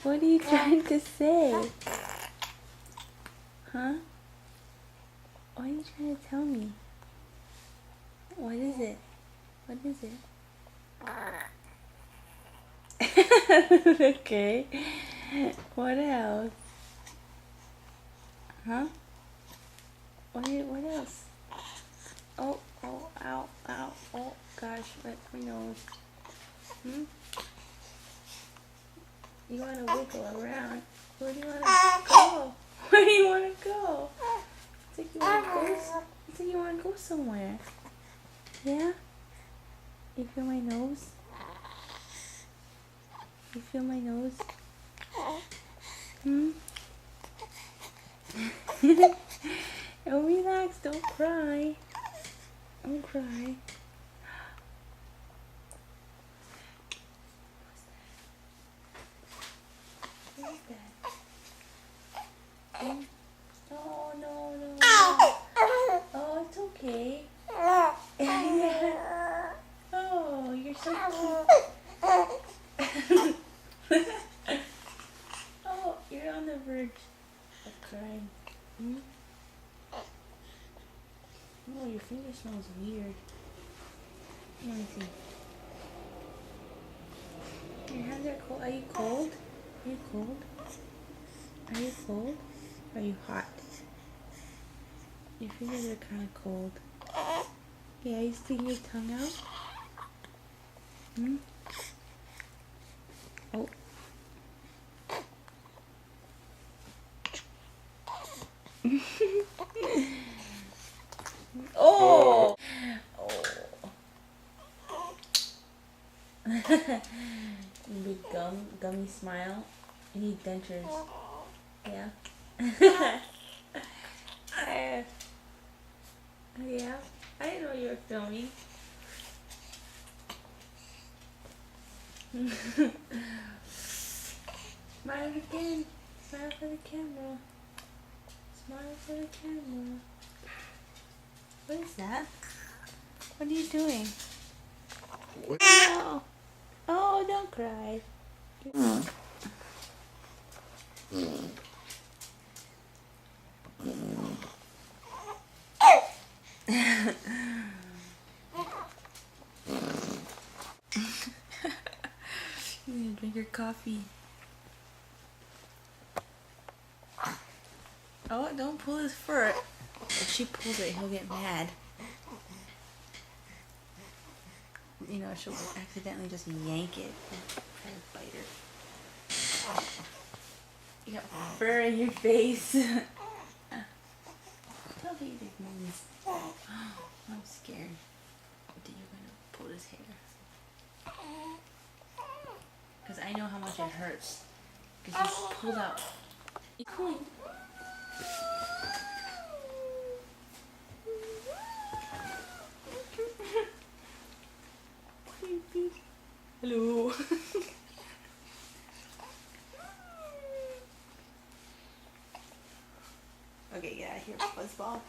What are you trying to say? Huh? What are you trying to tell me? What is it? What is it? Okay. What else? Huh? What else? Oh, ow, oh gosh, my nose. Hmm? You wanna wiggle around? Where do you wanna go? Where do you wanna go? It's like you wanna go. It's like you wanna go somewhere. Yeah? You feel my nose? You feel my nose? Hmm? Oh, relax, don't cry. Don't cry. What is that? Hmm? No. Oh, it's okay. Yeah. Oh, you're so cute. Oh, you're on the verge of crying. Hmm? Oh, your finger smells weird. Let me see. Your hands are cold. Are you cold? Are you cold? Are you cold? Are you hot? Your fingers are kind of cold. Yeah, you stick your tongue out? Hmm? Oh. Oh! Big gummy smile. You need dentures. Yeah. Yeah. I didn't know you were filming. Smile again. Smile for the camera. Smile for the camera. What is that? What are you doing? Oh, oh, don't cry. You need to drink your coffee. Oh, don't pull his fur. If she pulls it, he'll get mad. You know, she'll accidentally just yank it and try to bite her. You got fur in your face. Tell me big moves. Oh, I'm scared that you're gonna pull his hair. Because I know how much it hurts. Because you pulled out. You pulled. Hello. Okay, get out of here, fuzzball.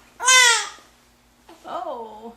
Oh.